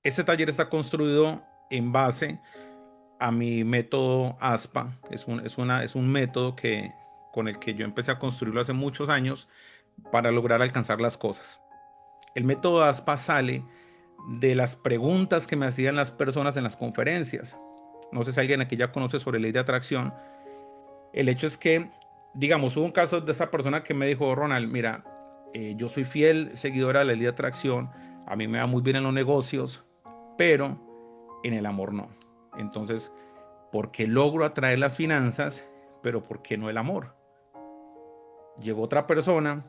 Este taller está construido en base a mi método ASPA. Es un método con el que yo empecé a construirlo hace muchos años para lograr alcanzar las cosas. El método ASPA sale de las preguntas que me hacían las personas en las conferencias. No sé si alguien aquí ya conoce sobre ley de atracción. El hecho es que, digamos, hubo un caso de esa persona que me dijo: Ronald, mira, yo soy fiel seguidora de la ley de atracción, a mí me va muy bien en los negocios, pero en el amor no. Entonces, ¿por qué logro atraer las finanzas, pero por qué no el amor? Llegó otra persona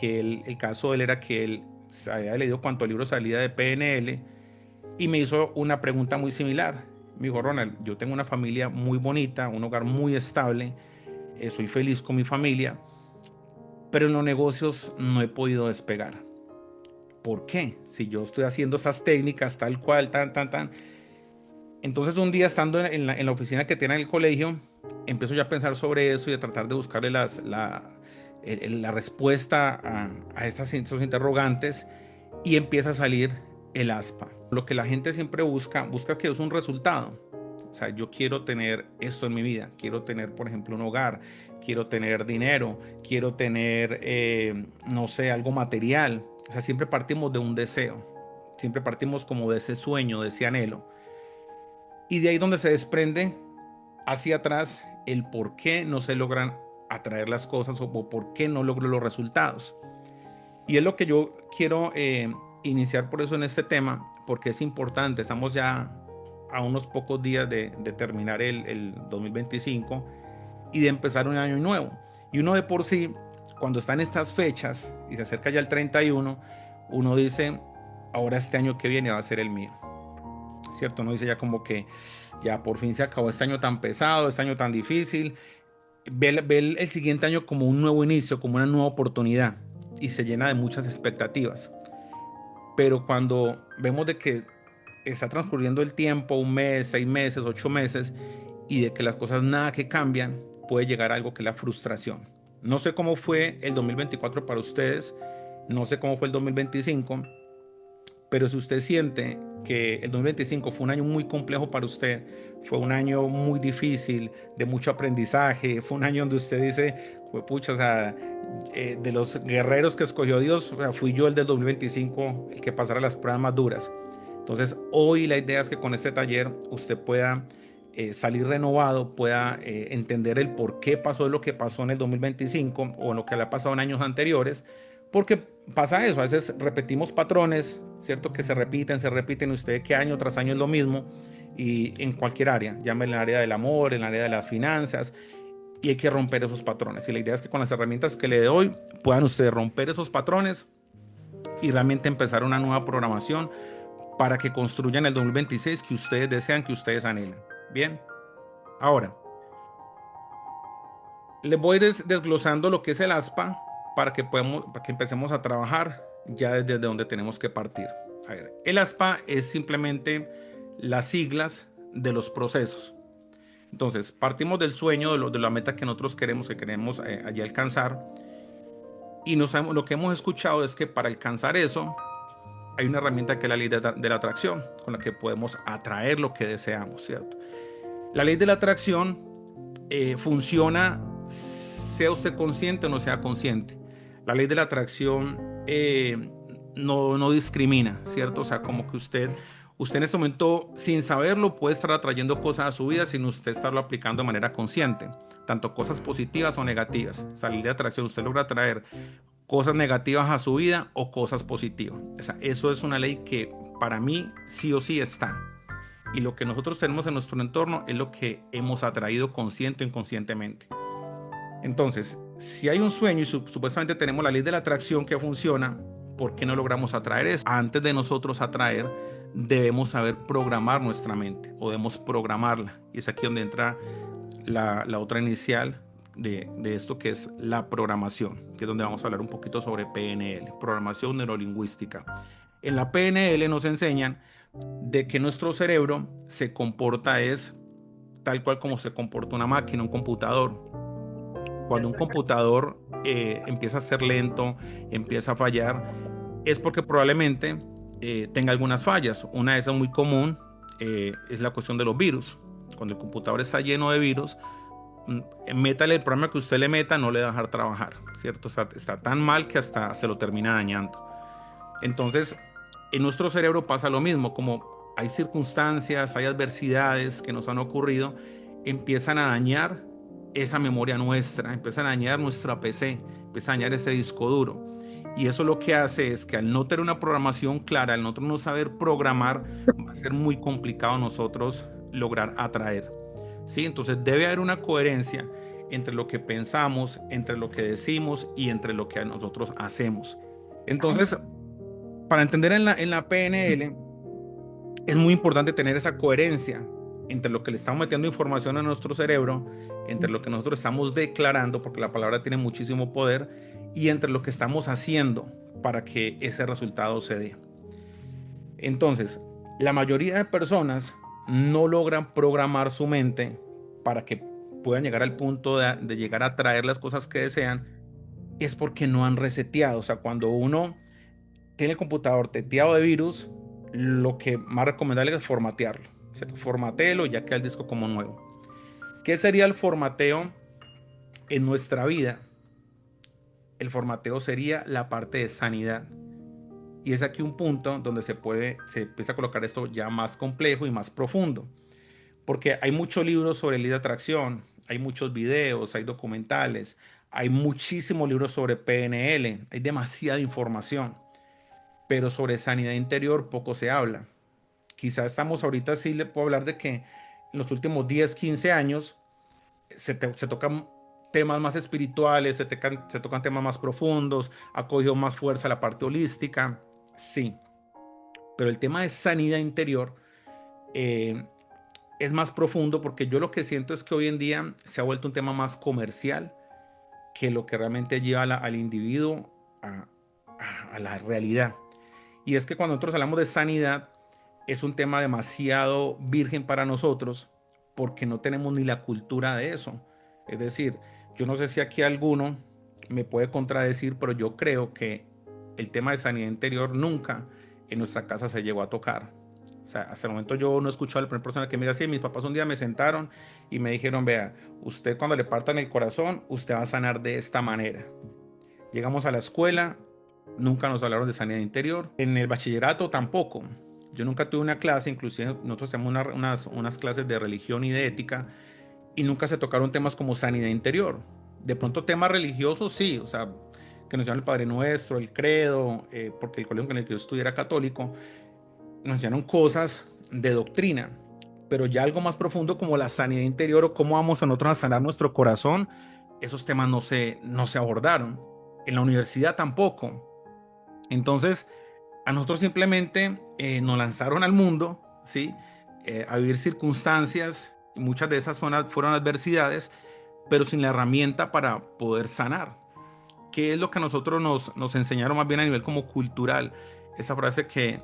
que el caso de él era que él se había leído cuánto libro salía de PNL y me hizo una pregunta muy similar. Me dijo: Ronald, yo tengo una familia muy bonita, un hogar muy estable, soy feliz con mi familia, pero en los negocios no he podido despegar. ¿Por qué? Si yo estoy haciendo esas técnicas tal cual, tan. Entonces un día estando en la oficina que tiene en el colegio, empiezo ya a pensar sobre eso y a tratar de buscarle la respuesta a esos interrogantes, y empieza a salir el ASPA. Lo que la gente siempre busca que es un resultado. O sea, yo quiero tener esto en mi vida, quiero tener, por ejemplo, un hogar, quiero tener dinero, quiero tener, no sé, algo material. O sea, siempre partimos de un deseo, siempre partimos como de ese sueño, de ese anhelo. Y de ahí donde se desprende hacia atrás el por qué no se logran atraer las cosas o por qué no logro los resultados. Y es lo que yo quiero iniciar por eso en este tema, porque es importante. Estamos ya a unos pocos días de terminar el 2025 y de empezar un año nuevo. Y uno de por sí, cuando está en estas fechas y se acerca ya el 31, uno dice: ahora este año que viene va a ser el mío. ¿Cierto? Uno dice ya como que ya por fin se acabó este año tan pesado, este año tan difícil. Ve el siguiente año como un nuevo inicio, como una nueva oportunidad, y se llena de muchas expectativas. Pero cuando vemos de que está transcurriendo el tiempo, un mes, 6 meses, 8 meses, y de que las cosas nada que cambian, puede llegar a algo que es la frustración. No sé cómo fue el 2024 para ustedes, no sé cómo fue el 2025, pero si usted siente que el 2025 fue un año muy complejo para usted, fue un año muy difícil, de mucho aprendizaje, fue un año donde usted dice: pucha, o sea, de los guerreros que escogió Dios, o sea, fui yo el del 2025, el que pasara las pruebas más duras. Entonces, hoy la idea es que con este taller usted pueda salir renovado, pueda entender el por qué pasó lo que pasó en el 2025 o en lo que le ha pasado en años anteriores, porque pasa eso, a veces repetimos patrones, ¿cierto? Que se repiten, usted que año tras año es lo mismo, y en cualquier área, llame en el área del amor, en el área de las finanzas, y hay que romper esos patrones. Y la idea es que con las herramientas que le doy puedan ustedes romper esos patrones y realmente empezar una nueva programación para que construyan el 2026 que ustedes desean, que ustedes anhelan. Bien, ahora les voy a ir desglosando lo que es el ASPA para que empecemos a trabajar ya desde donde tenemos que partir. A ver, el ASPA es simplemente las siglas de los procesos. Entonces, partimos del sueño, de la meta que nosotros queremos allí alcanzar. Y lo que hemos escuchado es que para alcanzar eso hay una herramienta que es la ley de la atracción, con la que podemos atraer lo que deseamos, ¿cierto? La ley de la atracción funciona sea usted consciente o no sea consciente. La ley de la atracción no discrimina, ¿cierto? O sea, como que usted en este momento, sin saberlo, puede estar atrayendo cosas a su vida sin usted estarlo aplicando de manera consciente, tanto cosas positivas o negativas. Esa ley de atracción, usted logra atraer cosas negativas a su vida o cosas positivas. O sea, eso es una ley que para mí sí o sí está. Y lo que nosotros tenemos en nuestro entorno es lo que hemos atraído consciente o inconscientemente. Entonces, si hay un sueño y supuestamente tenemos la ley de la atracción que funciona, ¿por qué no logramos atraer eso? Antes de nosotros atraer, debemos saber programar nuestra mente o debemos programarla. Y es aquí donde entra la otra inicial de esto, que es la programación, que es donde vamos a hablar un poquito sobre PNL, programación neurolingüística. En la PNL nos enseñan de que nuestro cerebro se comporta es tal cual como se comporta una máquina, un computador. Cuando un computador empieza a ser lento, empieza a fallar, es porque probablemente tenga algunas fallas. Una de esas muy común es la cuestión de los virus. Cuando el computador está lleno de virus, métale el programa que usted le meta, no le va a dejar trabajar, ¿cierto? Está tan mal que hasta se lo termina dañando. Entonces, en nuestro cerebro pasa lo mismo, como hay circunstancias, hay adversidades que nos han ocurrido, empiezan a dañar esa memoria nuestra, empiezan a dañar nuestra PC, empieza a dañar ese disco duro. Y eso lo que hace es que al no tener una programación clara, al no saber programar, va a ser muy complicado nosotros lograr atraer. ¿Sí? Entonces debe haber una coherencia entre lo que pensamos, entre lo que decimos y entre lo que nosotros hacemos. Entonces, para entender en la PNL, es muy importante tener esa coherencia entre lo que le estamos metiendo información a nuestro cerebro, entre lo que nosotros estamos declarando, porque la palabra tiene muchísimo poder, y entre lo que estamos haciendo para que ese resultado se dé. Entonces, la mayoría de personas no logran programar su mente para que puedan llegar al punto de llegar a traer las cosas que desean, es porque no han reseteado. O sea, cuando uno tiene el computador teteado de virus, lo que más recomendable es formatearlo, ¿cierto? Formateelo y ya queda el disco como nuevo. ¿Qué sería el formateo en nuestra vida? El formateo sería la parte de sanidad. Y es aquí un punto donde se empieza a colocar esto ya más complejo y más profundo. Porque hay muchos libros sobre ley de atracción, hay muchos videos, hay documentales, hay muchísimos libros sobre PNL, hay demasiada información, pero sobre sanidad interior poco se habla. Quizás estamos ahorita, sí le puedo hablar de que en los últimos 10 15 años se tocan temas más espirituales, se tocan temas más profundos, ha cogido más fuerza la parte holística, sí, pero el tema de sanidad interior eh, es más profundo porque yo lo que siento es que hoy en día se ha vuelto un tema más comercial que lo que realmente lleva al individuo a, a la realidad. Y es que cuando nosotros hablamos de sanidad, es un tema demasiado virgen para nosotros porque no tenemos ni la cultura de eso. Es decir, yo no sé si aquí alguno me puede contradecir, pero yo creo que el tema de sanidad interior nunca en nuestra casa se llegó a tocar. O sea, hasta el momento yo no he escuchado a la primera persona que me diga así. Mis papás un día me sentaron y me dijeron, vea, usted cuando le partan el corazón, usted va a sanar de esta manera. Llegamos a la escuela, nunca nos hablaron de sanidad interior. En el bachillerato tampoco. Yo nunca tuve una clase, inclusive nosotros tenemos unas clases de religión y de ética, y nunca se tocaron temas como sanidad interior. De pronto temas religiosos sí, o sea, que nos enseñaron el Padre Nuestro, el credo, porque el colegio en el que yo estudié era católico, nos enseñaron cosas de doctrina, pero ya algo más profundo como la sanidad interior o cómo vamos a nosotros a sanar nuestro corazón, esos temas no se abordaron. En la universidad tampoco. Entonces, a nosotros simplemente nos lanzaron al mundo, ¿sí? A vivir circunstancias, y muchas de esas fueron adversidades, pero sin la herramienta para poder sanar. ¿Qué es lo que a nosotros nos enseñaron más bien a nivel como cultural? Esa frase que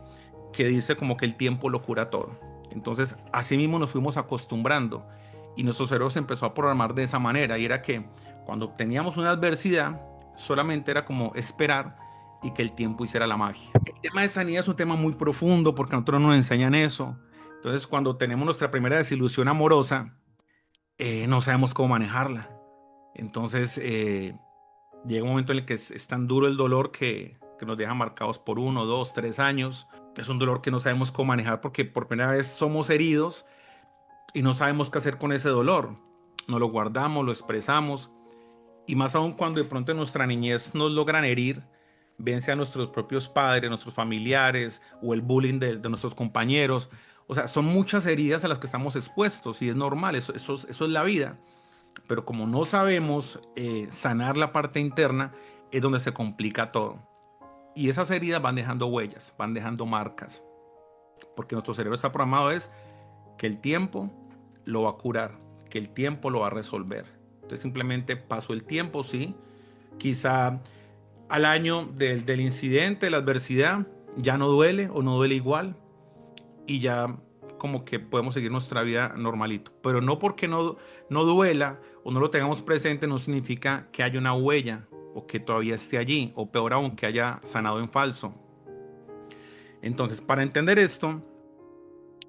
dice como que el tiempo lo cura todo. Entonces, así mismo nos fuimos acostumbrando y nuestro cerebro se empezó a programar de esa manera, y era que cuando teníamos una adversidad, solamente era como esperar y que el tiempo hiciera la magia. El tema de sanidad es un tema muy profundo porque a nosotros nos enseñan eso. Entonces, cuando tenemos nuestra primera desilusión amorosa, no sabemos cómo manejarla. Entonces, llega un momento en el que es tan duro el dolor que nos deja marcados por 1, 2, 3 años. Es un dolor que no sabemos cómo manejar porque por primera vez somos heridos y no sabemos qué hacer con ese dolor. No lo guardamos, lo expresamos, y más aún cuando de pronto en nuestra niñez nos logran herir, bien sea nuestros propios padres, nuestros familiares o el bullying de nuestros compañeros. O sea, son muchas heridas a las que estamos expuestos y es normal, eso es la vida. Pero como no sabemos sanar la parte interna, es donde se complica todo. Y esas heridas van dejando huellas, van dejando marcas, porque nuestro cerebro está programado es que el tiempo lo va a curar, que el tiempo lo va a resolver. Entonces simplemente pasó el tiempo, sí, quizá al año del incidente, de la adversidad, ya no duele o no duele igual, y ya como que podemos seguir nuestra vida normalito. Pero no porque no duela o no lo tengamos presente, no significa que haya una huella o que todavía esté allí, o peor aún, que haya sanado en falso. Entonces, para entender esto,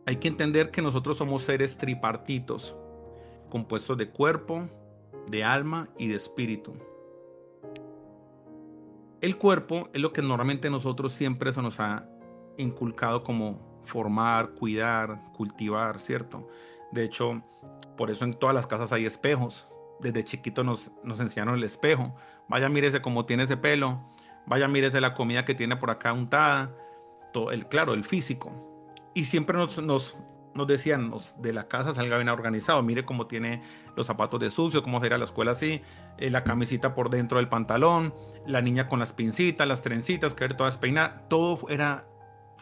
hay que entender que nosotros somos seres tripartitos, compuestos de cuerpo, de alma y de espíritu. El cuerpo es lo que normalmente nosotros siempre se nos ha inculcado como formar, cuidar, cultivar, ¿cierto? De hecho, por eso en todas las casas hay espejos. Desde chiquito nos enseñaron el espejo. Vaya, mírese cómo tiene ese pelo. Vaya, mírese la comida que tiene por acá untada. Todo claro, el físico. Y siempre nos decían, de la casa salga bien organizado. Mire cómo tiene los zapatos de sucio, cómo se irá a la escuela así, la camisita por dentro del pantalón, la niña con las pincitas, las trencitas, que era toda despeinada. Todo era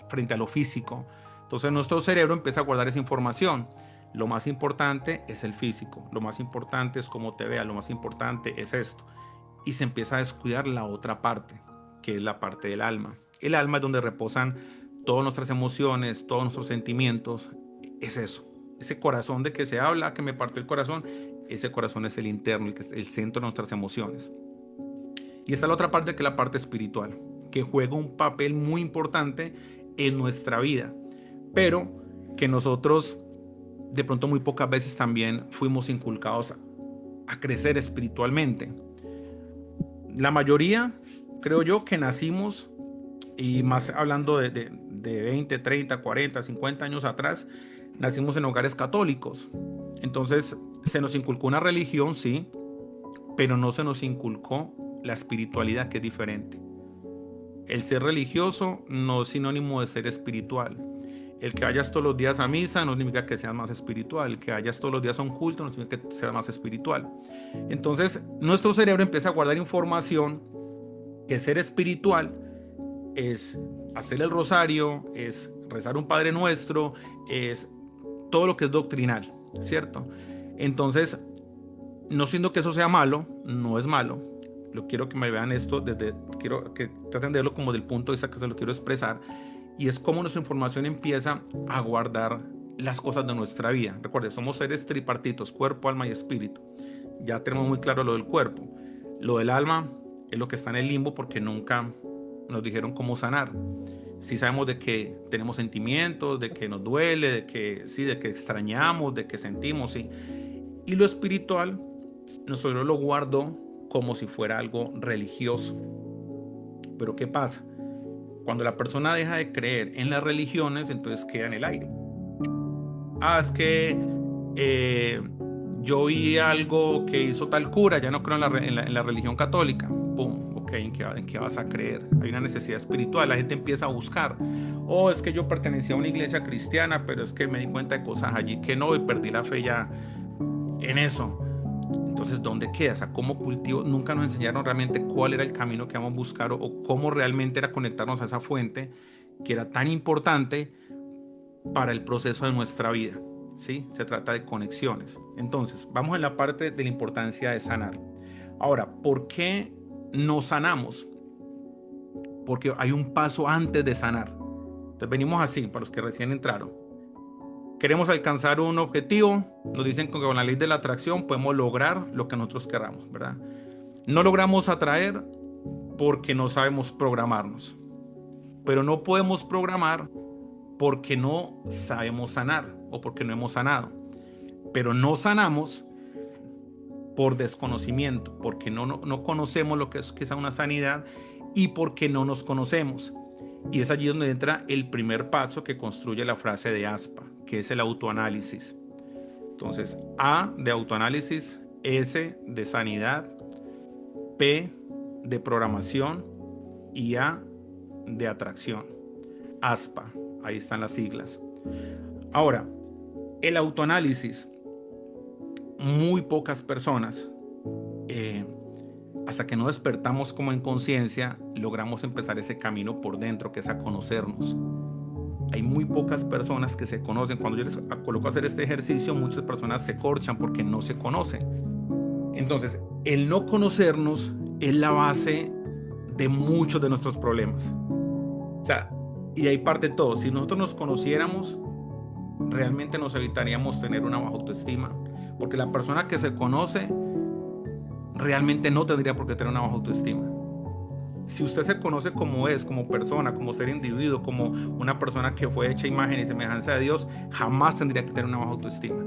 frente a lo físico. Entonces nuestro cerebro empieza a guardar esa información. Lo más importante es el físico, lo más importante es cómo te vea, lo más importante es esto. Y se empieza a descuidar la otra parte, que es la parte del alma. El alma es donde reposan todas nuestras emociones, todos nuestros sentimientos. Es eso, ese corazón de que se habla, que me parte el corazón. Ese corazón es el interno, el que es el centro de nuestras emociones. Y está la otra parte, que es la parte espiritual, que juega un papel muy importante en nuestra vida, pero que nosotros de pronto muy pocas veces también fuimos inculcados a crecer espiritualmente. La mayoría, creo yo, que nacimos, y más hablando de 20, 30, 40, 50 años atrás, nacimos en hogares católicos. Entonces se nos inculcó una religión, sí, pero no se nos inculcó la espiritualidad, que es diferente. El ser religioso no es sinónimo de ser espiritual. El que vayas todos los días a misa no significa que seas más espiritual. El que vayas todos los días a un culto no significa que seas más espiritual. Entonces, nuestro cerebro empieza a guardar información que ser espiritual es hacer el rosario, es rezar un Padre Nuestro, es todo lo que es doctrinal, ¿cierto? Entonces, no siendo que eso sea malo, no es malo. Lo quiero que me vean esto quiero que traten de verlo como del punto de vista que se lo quiero expresar, y es cómo nuestra información empieza a guardar las cosas de nuestra vida. Recuerden, somos seres tripartitos, cuerpo, alma y espíritu. Ya tenemos muy claro lo del cuerpo. Lo del alma es lo que está en el limbo, porque nunca nos dijeron cómo sanar. Sí sabemos de que tenemos sentimientos, de que nos duele, de que sí, de que extrañamos, de que sentimos, sí. Y lo espiritual, nosotros lo guardó como si fuera algo religioso. Pero ¿qué pasa? Cuando la persona deja de creer en las religiones, entonces queda en el aire. Es que yo vi algo que hizo tal cura, ya no creo en la religión católica. Pum, ok, ¿en qué vas a creer? Hay una necesidad espiritual, la gente empieza a buscar. Es que yo pertenecía a una iglesia cristiana, pero es que me di cuenta de cosas allí que no, y perdí la fe ya en eso. Entonces, ¿dónde queda? O sea, ¿cómo cultivo? Nunca nos enseñaron realmente cuál era el camino que vamos a buscar, o cómo realmente era conectarnos a esa fuente que era tan importante para el proceso de nuestra vida. ¿Sí? Se trata de conexiones. Entonces, vamos en la parte de la importancia de sanar. Ahora, ¿por qué no sanamos? Porque hay un paso antes de sanar. Entonces, venimos así, para los que recién entraron. Queremos alcanzar un objetivo, nos dicen que con la ley de la atracción podemos lograr lo que nosotros queramos, ¿verdad? No logramos atraer porque no sabemos programarnos, pero no podemos programar porque no sabemos sanar o porque no hemos sanado, pero no sanamos por desconocimiento, porque no conocemos lo que es una sanidad, y porque no nos conocemos. Y es allí donde entra el primer paso que construye la frase de Aspa, que es el autoanálisis. Entonces, A de autoanálisis, S de sanidad, P de programación y A de atracción. Aspa, ahí están las siglas. Ahora, el autoanálisis, muy pocas personas, hasta que no despertamos como en conciencia, logramos empezar ese camino por dentro, que es a conocernos. Hay muy pocas personas que se conocen. Cuando yo les coloco a hacer este ejercicio, muchas personas se corchan porque no se conocen. Entonces, el no conocernos es la base de muchos de nuestros problemas. O sea, y ahí parte todo. Si nosotros nos conociéramos, realmente nos evitaríamos tener una baja autoestima. Porque la persona que se conoce realmente no tendría por qué tener una baja autoestima. Si usted se conoce como es, como persona, como ser individuo, como una persona que fue hecha a imagen y semejanza de Dios, jamás tendría que tener una baja autoestima.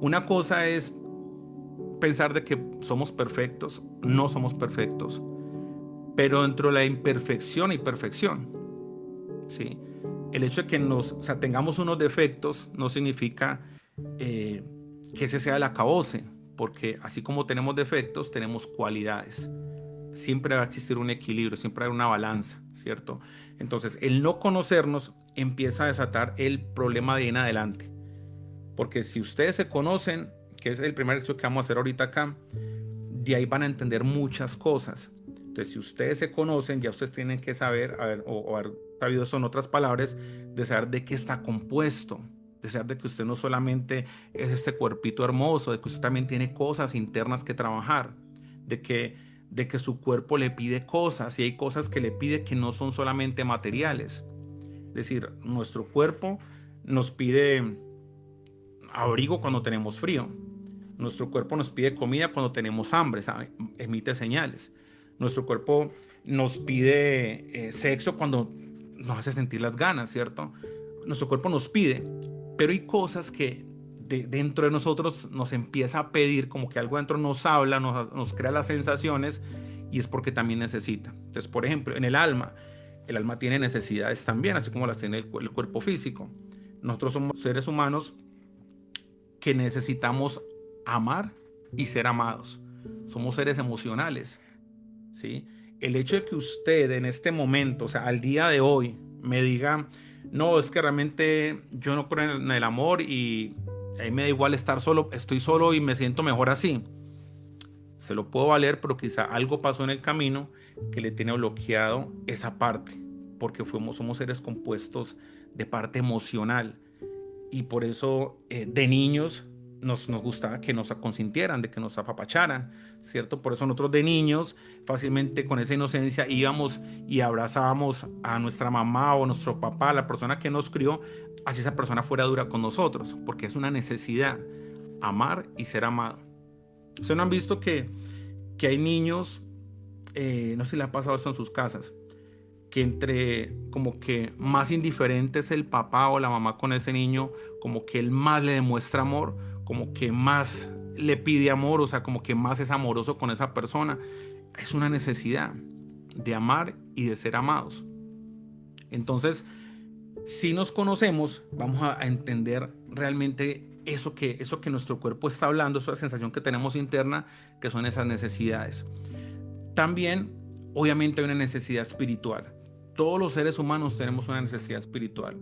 Una cosa es pensar de que somos perfectos, no somos perfectos, pero dentro de la imperfección y perfección, ¿sí? El hecho de que o sea, tengamos unos defectos no significa eh, que ese sea el acabose, porque así como tenemos defectos, tenemos cualidades. Siempre va a existir un equilibrio, siempre hay una balanza, ¿cierto? Entonces, el no conocernos empieza a desatar el problema de ahí en adelante. Porque si ustedes se conocen, que es el primer ejercicio que vamos a hacer ahorita acá, de ahí van a entender muchas cosas. Entonces, si ustedes se conocen, ya ustedes tienen que saber, a ver, o haber sabido son otras palabras, de saber de qué está compuesto, de saber de que usted no solamente es este cuerpito hermoso, de que usted también tiene cosas internas que trabajar, de que, de que su cuerpo le pide cosas y hay cosas que le pide que no son solamente materiales. Es decir, nuestro cuerpo nos pide abrigo cuando tenemos frío. Nuestro cuerpo nos pide comida cuando tenemos hambre, ¿sabe? Emite señales. Nuestro cuerpo nos pide sexo cuando nos hace sentir las ganas, ¿cierto? Nuestro cuerpo nos pide, pero hay cosas que dentro de nosotros nos empieza a pedir, como que algo dentro nos habla, nos crea las sensaciones y es porque también necesita. Entonces, por ejemplo, en el alma tiene necesidades también, así como las tiene el cuerpo físico. Nosotros somos seres humanos que necesitamos amar y ser amados. Somos seres emocionales, ¿sí? El hecho de que usted en este momento, o sea, al día de hoy, me diga, no, es que realmente yo no creo en el amor y a mí me da igual estar solo, estoy solo y me siento mejor así. Se lo puedo valer, pero quizá algo pasó en el camino que le tiene bloqueado esa parte, porque somos seres compuestos de parte emocional y por eso de niños nos gustaba que nos consintieran, de que nos apapacharan, ¿cierto? Por eso nosotros de niños fácilmente con esa inocencia íbamos y abrazábamos a nuestra mamá o a nuestro papá, la persona que nos crió, así esa persona fuera dura con nosotros, porque es una necesidad, amar y ser amado. ¿Ustedes no han visto que hay niños, no sé si le ha pasado esto en sus casas, que entre como que más indiferente es el papá o la mamá con ese niño, como que él más le demuestra amor, como que más le pide amor, o sea, como que más es amoroso con esa persona? Es una necesidad de amar y de ser amados. Entonces, si nos conocemos, vamos a entender realmente eso que nuestro cuerpo está hablando, esa sensación que tenemos interna, que son esas necesidades. También, obviamente, hay una necesidad espiritual. Todos los seres humanos tenemos una necesidad espiritual.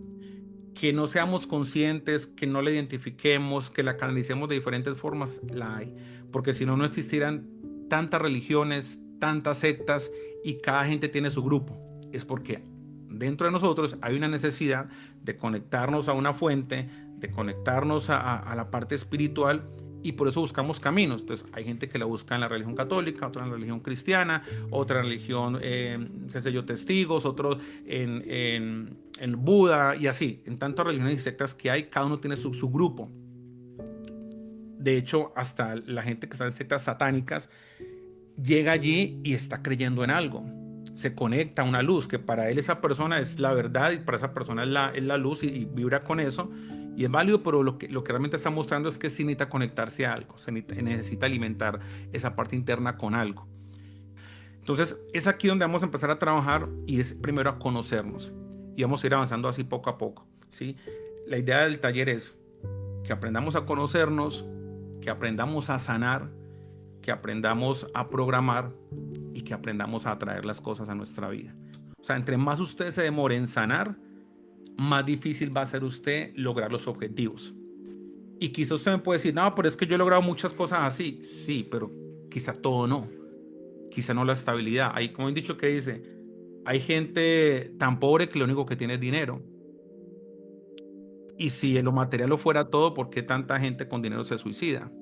Que no seamos conscientes, que no la identifiquemos, que la canalicemos de diferentes formas, la hay. Porque si no, no existieran tantas religiones, tantas sectas y cada gente tiene su grupo. Es porque dentro de nosotros hay una necesidad de conectarnos a una fuente, de conectarnos a la parte espiritual y por eso buscamos caminos. Entonces hay gente que la busca en la religión católica, otra en la religión cristiana, otra en la religión, qué sé yo, testigos, otros en Buda y así. En tantas religiones y sectas que hay, cada uno tiene su grupo. De hecho, hasta la gente que está en sectas satánicas llega allí y está creyendo en algo. Se conecta a una luz que para él esa persona es la verdad y para esa persona es la luz y vibra con eso y es válido, pero lo que realmente está mostrando es que sí necesita conectarse a algo, necesita alimentar esa parte interna con algo. Entonces es aquí donde vamos a empezar a trabajar y es primero a conocernos y vamos a ir avanzando así poco a poco, ¿sí? La idea del taller es que aprendamos a conocernos, que aprendamos a sanar, que aprendamos a programar y que aprendamos a atraer las cosas a nuestra vida. O sea, entre más usted se demore en sanar, más difícil va a ser usted lograr los objetivos. Y quizá usted me puede decir, no, pero es que yo he logrado muchas cosas así. Sí, pero quizá todo no. Quizá no la estabilidad. Hay, como he dicho, que dice, hay gente tan pobre que lo único que tiene es dinero. Y si lo material lo fuera todo, ¿por qué tanta gente con dinero se suicida?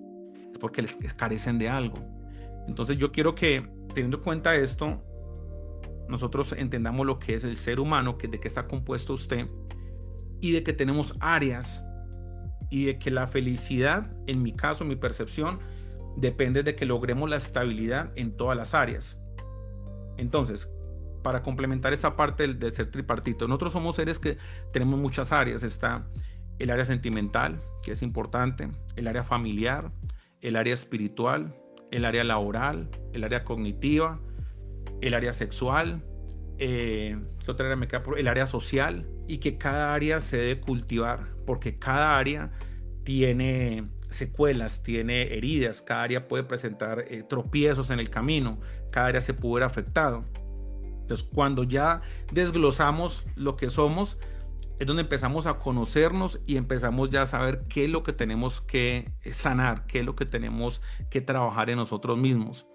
Es porque les carecen de algo. Entonces yo quiero que, teniendo en cuenta esto, nosotros entendamos lo que es el ser humano, de qué está compuesto usted y de que tenemos áreas y de que la felicidad, en mi caso, mi percepción, depende de que logremos la estabilidad en todas las áreas. Entonces, para complementar esa parte del ser tripartito, nosotros somos seres que tenemos muchas áreas. Está el área sentimental, que es importante, el área familiar, el área espiritual, el área laboral, el área cognitiva, el área sexual, ¿qué otra área me queda? El área social, y que cada área se debe cultivar, porque cada área tiene secuelas, tiene heridas, cada área puede presentar tropiezos en el camino, cada área se puede ver afectado. Entonces, cuando ya desglosamos lo que somos, es donde empezamos a conocernos y empezamos ya a saber qué es lo que tenemos que sanar, qué es lo que tenemos que trabajar en nosotros mismos.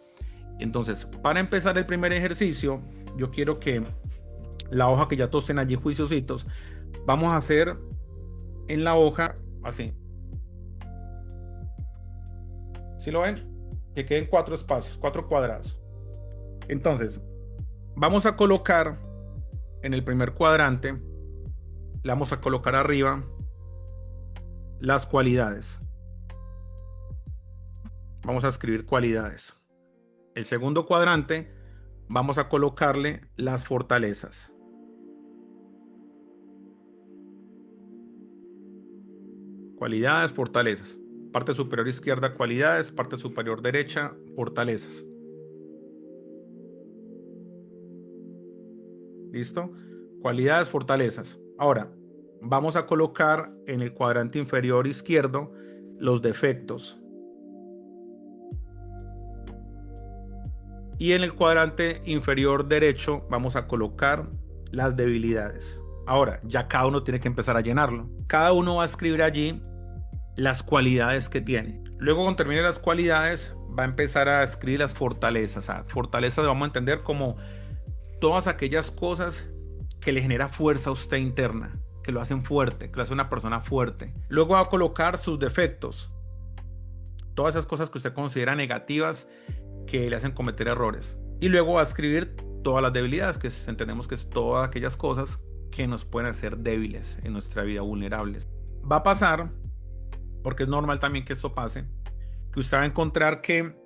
Entonces, para empezar el primer ejercicio, yo quiero que la hoja que ya todos estén allí juiciositos, vamos a hacer en la hoja así. ¿Sí lo ven? Que queden 4 espacios, 4 cuadrados. Entonces, vamos a colocar en el primer cuadrante, le vamos a colocar arriba las cualidades. Vamos a escribir cualidades. El segundo cuadrante, vamos a colocarle las fortalezas. Cualidades, fortalezas. Parte superior izquierda, cualidades. Parte superior derecha, fortalezas. ¿Listo? Cualidades, fortalezas. Ahora, vamos a colocar en el cuadrante inferior izquierdo los defectos. Y en el cuadrante inferior derecho vamos a colocar las debilidades. Ahora, ya cada uno tiene que empezar a llenarlo. Cada uno va a escribir allí las cualidades que tiene. Luego, cuando termine las cualidades, va a empezar a escribir las fortalezas. Fortalezas vamos a entender como todas aquellas cosas que le genera fuerza a usted interna, que lo hacen fuerte, que lo hace una persona fuerte. Luego va a colocar sus defectos. Todas esas cosas que usted considera negativas, que le hacen cometer errores. Y luego va a escribir todas las debilidades, que entendemos que es todas aquellas cosas que nos pueden hacer débiles en nuestra vida, vulnerables. Va a pasar, porque es normal también que esto pase, que usted va a encontrar que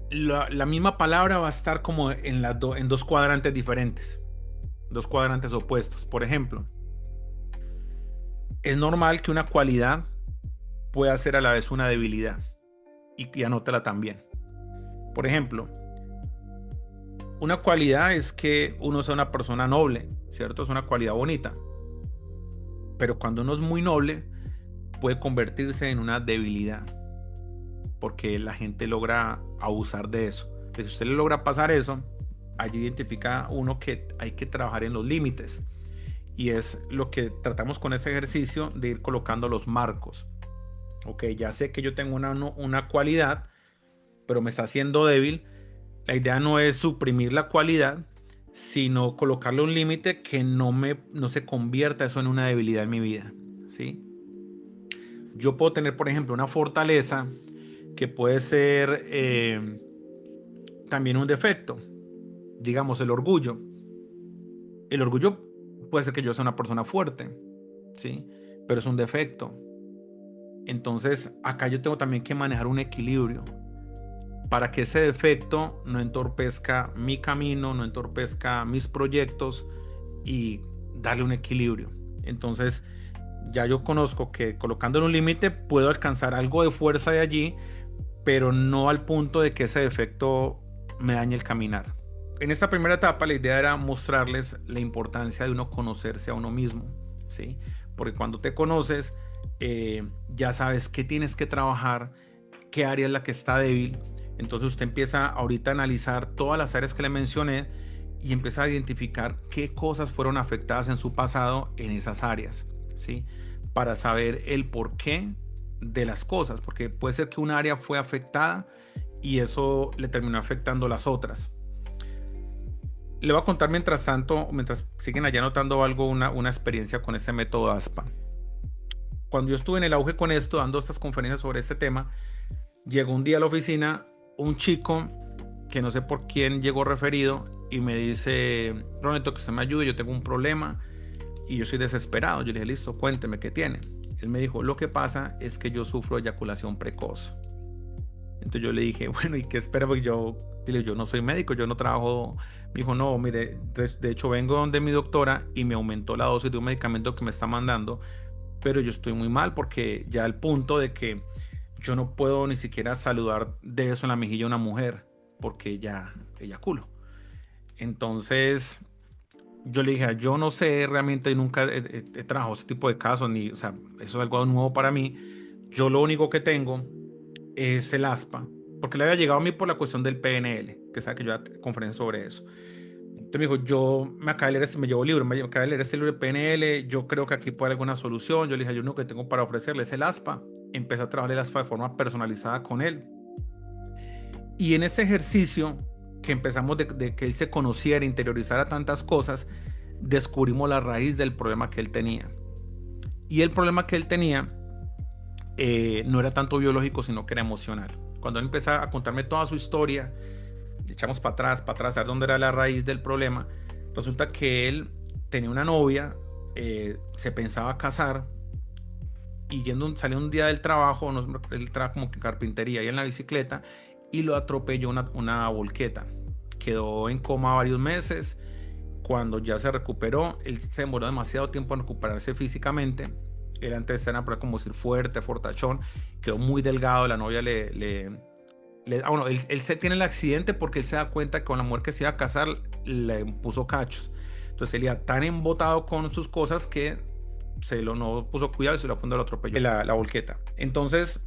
la misma palabra va a estar como en dos cuadrantes diferentes, dos cuadrantes opuestos. Por ejemplo, es normal que una cualidad pueda ser a la vez una debilidad, y anótala también. Por ejemplo, una cualidad es que uno sea una persona noble, ¿cierto? Es una cualidad bonita. Pero cuando uno es muy noble, puede convertirse en una debilidad, porque la gente logra abusar de eso. Si usted le logra pasar eso, allí identifica uno que hay que trabajar en los límites. Y es lo que tratamos con este ejercicio, de ir colocando los marcos. Ok, ya sé que yo tengo una cualidad, pero me está haciendo débil. La idea no es suprimir la cualidad, sino colocarle un límite que no se convierta eso en una debilidad en mi vida, ¿sí? Yo puedo tener, por ejemplo, una fortaleza que puede ser también un defecto. Digamos, el orgullo. El orgullo puede ser que yo sea una persona fuerte, ¿sí? Pero es un defecto. Entonces, acá yo tengo también que manejar un equilibrio para que ese defecto no entorpezca mi camino, no entorpezca mis proyectos, y darle un equilibrio. Entonces, ya yo conozco que colocándole un límite puedo alcanzar algo de fuerza de allí, pero no al punto de que ese defecto me dañe el caminar. En esta primera etapa la idea era mostrarles la importancia de uno conocerse a uno mismo, ¿sí? Porque cuando te conoces, ya sabes qué tienes que trabajar, qué área es la que está débil. Entonces usted empieza ahorita a analizar todas las áreas que le mencioné y empieza a identificar qué cosas fueron afectadas en su pasado en esas áreas, ¿sí? Para saber el porqué de las cosas, porque puede ser que un área fue afectada y eso le terminó afectando las otras. Le voy a contar mientras tanto, mientras siguen allá anotando algo, una experiencia con este método ASPA. Cuando yo estuve en el auge con esto, dando estas conferencias sobre este tema, llegó un día a la oficina un chico que no sé por quién llegó referido y me dice: Roneto, que usted me ayude, yo tengo un problema y yo soy desesperado. Yo le dije: listo, cuénteme qué tiene. Él me dijo: lo que pasa es que yo sufro de eyaculación precoz. Entonces yo le dije, bueno, ¿y qué espera? Porque yo, dile, yo no soy médico, yo no trabajo. Me dijo, no, mire, de hecho vengo donde mi doctora y me aumentó la dosis de un medicamento que me está mandando, pero yo estoy muy mal porque ya al punto de que yo no puedo ni siquiera saludar de eso en la mejilla a una mujer porque ya eyaculo. Entonces yo le dije, yo no sé realmente, nunca he trabajado ese tipo de casos, ni, o sea, eso es algo nuevo para mí. Yo lo único que tengo es el aspa, porque le había llegado a mí por la cuestión del PNL, que sabe que yo ya conferencia sobre eso. Entonces me dijo, yo me acabé de leer, me llevo libro, me acabé de leer este libro de PNL, yo creo que aquí puede haber alguna solución. Yo le dije, yo lo único que tengo para ofrecerle es el aspa. Empecé a trabajar el aspa de forma personalizada con él. Y en ese ejercicio que empezamos de que él se conociera, interiorizara tantas cosas, descubrimos la raíz del problema que él tenía. Y el problema que él tenía no era tanto biológico, sino que era emocional. Cuando él empezó a contarme toda su historia, echamos para atrás, a ver dónde era la raíz del problema. Resulta que él tenía una novia, se pensaba casar y salió un día del trabajo, no, él trabaja como que en carpintería y en la bicicleta y lo atropelló una volqueta. Quedó en coma varios meses. Cuando ya se recuperó, él se demoró demasiado tiempo en recuperarse físicamente. Él antes era como decir fuerte, fortachón, quedó muy delgado. La novia bueno, él se tiene el accidente porque él se da cuenta que con la mujer que se iba a casar le puso cachos. Entonces él iba tan embotado con sus cosas que no puso cuidado y se lo a lo atropelló la volqueta. Entonces,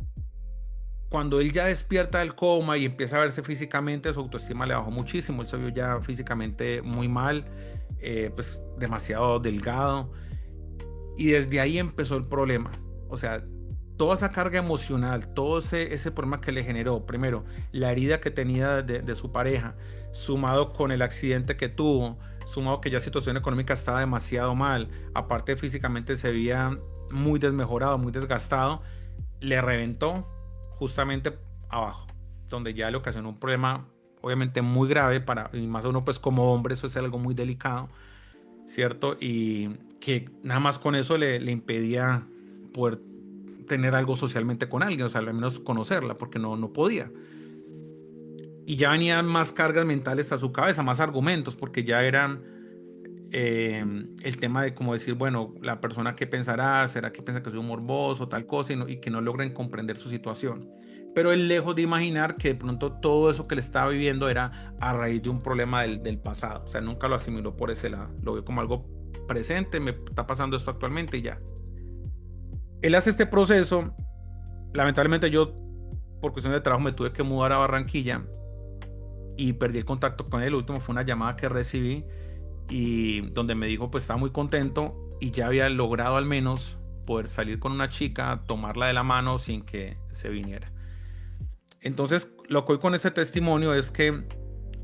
cuando él ya despierta del coma y empieza a verse físicamente, su autoestima le bajó muchísimo. Él se vio ya físicamente muy mal, pues demasiado delgado. Y desde ahí empezó el problema. O sea, toda esa carga emocional, todo ese problema que le generó, primero, la herida que tenía de su pareja, sumado con el accidente que tuvo, sumado que ya la situación económica estaba demasiado mal, aparte físicamente se veía muy desmejorado, muy desgastado, le reventó justamente abajo, donde ya le ocasionó un problema obviamente muy grave y más uno pues como hombre, eso es algo muy delicado, ¿cierto? Y que nada más con eso le impedía poder tener algo socialmente con alguien, o sea, al menos conocerla, porque no podía. Y ya venían más cargas mentales a su cabeza, más argumentos, porque ya eran el tema de como decir, bueno, la persona que pensará, será que piensa que soy un morboso, tal cosa, y que no logren comprender su situación. Pero él lejos de imaginar que de pronto todo eso que le estaba viviendo era a raíz de un problema del pasado. O sea, nunca lo asimiló por ese lado. Lo vio como algo presente, me está pasando esto actualmente y ya. Él hace este proceso. Lamentablemente yo, por cuestión de trabajo, me tuve que mudar a Barranquilla y perdí el contacto con él. El último fue una llamada que recibí y donde me dijo pues estaba muy contento y ya había logrado al menos poder salir con una chica, tomarla de la mano sin que se viniera. Entonces, lo que hoy con ese testimonio es que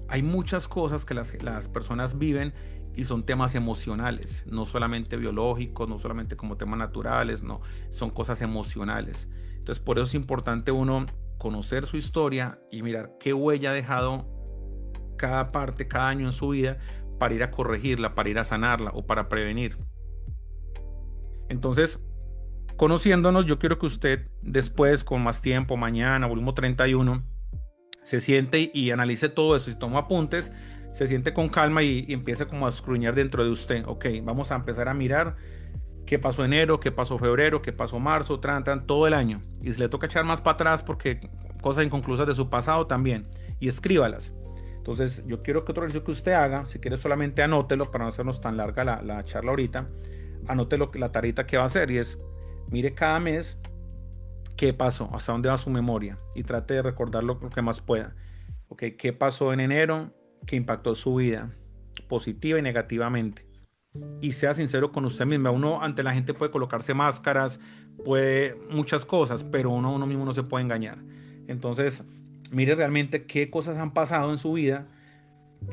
hay muchas cosas que las personas viven y son temas emocionales, no solamente biológicos, no solamente como temas naturales, no, son cosas emocionales. Entonces, por eso es importante uno conocer su historia y mirar qué huella ha dejado cada parte, cada año en su vida para ir a corregirla, para ir a sanarla o para prevenir. Entonces, conociéndonos, yo quiero que usted después, con más tiempo, mañana, volumen 31, se siente y analice todo eso. Si toma apuntes, se siente con calma y empiece como a escruñar dentro de usted. Ok, vamos a empezar a mirar qué pasó enero, qué pasó febrero, qué pasó marzo, todo el año. Y si le toca echar más para atrás porque cosas inconclusas de su pasado también. Y escríbalas. Entonces, yo quiero que otro ejercicio que usted haga, si quiere solamente anótelo para no hacernos tan larga la charla ahorita, anótelo la tarita que va a hacer y es, mire cada mes qué pasó, hasta dónde va su memoria y trate de recordar lo que más pueda. Ok, qué pasó en enero que impactó su vida positiva y negativamente. Y sea sincero con usted mismo. Uno ante la gente puede colocarse máscaras, puede muchas cosas, pero uno mismo no se puede engañar. Entonces, mire realmente qué cosas han pasado en su vida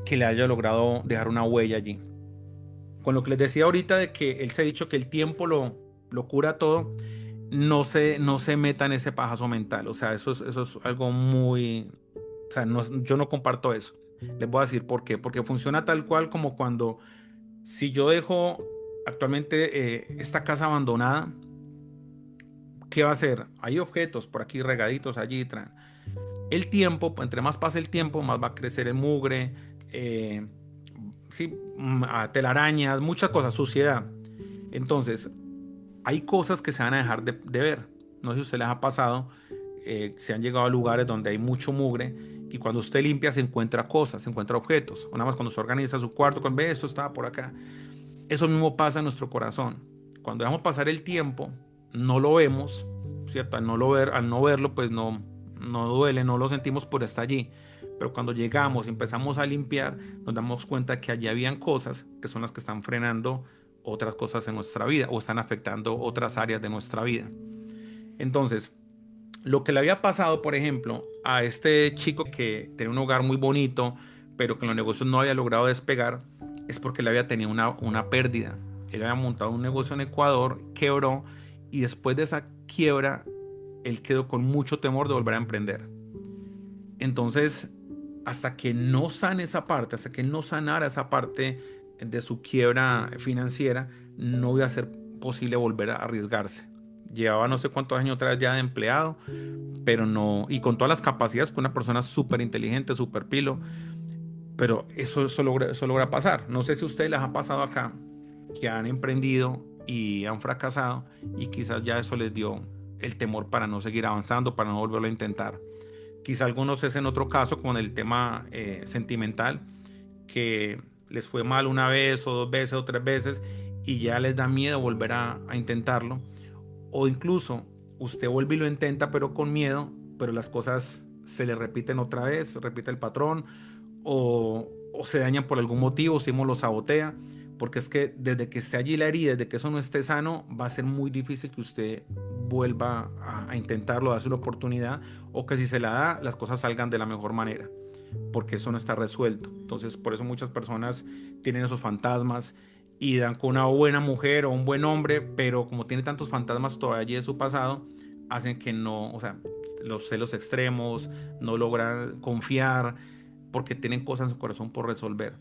que le haya logrado dejar una huella allí. Con lo que les decía ahorita de que él se ha dicho que el tiempo lo cura todo, no se meta en ese pajazo mental. O sea, eso es algo muy... O sea, yo no comparto eso. Les voy a decir por qué. Porque funciona tal cual como cuando si yo dejo actualmente esta casa abandonada, ¿qué va a hacer? Hay objetos por aquí regaditos allí. el tiempo, entre más pasa el tiempo, más va a crecer el mugre, sí, telarañas, muchas cosas, suciedad. Entonces, hay cosas que se van a dejar de ver. No sé si a usted les ha pasado, se han llegado a lugares donde hay mucho mugre y cuando usted limpia se encuentra cosas, se encuentra objetos. O nada más cuando se organiza su cuarto, cuando ve esto estaba por acá. Eso mismo pasa en nuestro corazón. Cuando dejamos pasar el tiempo, no lo vemos, ¿cierto? Al no verlo, pues no duele, no lo sentimos por estar allí. Pero cuando llegamos y empezamos a limpiar, nos damos cuenta que allí habían cosas que son las que están frenando otras cosas en nuestra vida o están afectando otras áreas de nuestra vida. Entonces, lo que le había pasado, por ejemplo, a este chico que tenía un hogar muy bonito, pero que en los negocios no había logrado despegar, es porque le había tenido una pérdida. Él había montado un negocio en Ecuador, quebró, y después de esa quiebra, él quedó con mucho temor de volver a emprender. Entonces, hasta que no sane esa parte, hasta que no sanara esa parte de su quiebra financiera, no iba a ser posible volver a arriesgarse. Llevaba no sé cuántos años atrás ya de empleado, pero no, y con todas las capacidades, con una persona súper inteligente, súper pilo, pero eso logra pasar. No sé si a ustedes les ha pasado acá, que han emprendido y han fracasado, y quizás ya eso les dio el temor para no seguir avanzando, para no volverlo a intentar. Quizá algunos es en otro caso con el tema sentimental, que les fue mal una vez o dos veces o tres veces y ya les da miedo volver a intentarlo. O incluso usted vuelve y lo intenta pero con miedo, pero las cosas se le repiten otra vez, se repite el patrón o se dañan por algún motivo, si uno lo sabotea, porque es que desde que esté allí la herida, desde que eso no esté sano, va a ser muy difícil que usted vuelva a intentarlo, darse una oportunidad, o que si se la da, las cosas salgan de la mejor manera, porque eso no está resuelto. Entonces, por eso muchas personas tienen esos fantasmas y dan con una buena mujer o un buen hombre, pero como tiene tantos fantasmas todavía allí de su pasado, hacen que no, o sea, los celos extremos, no logran confiar, porque tienen cosas en su corazón por resolver.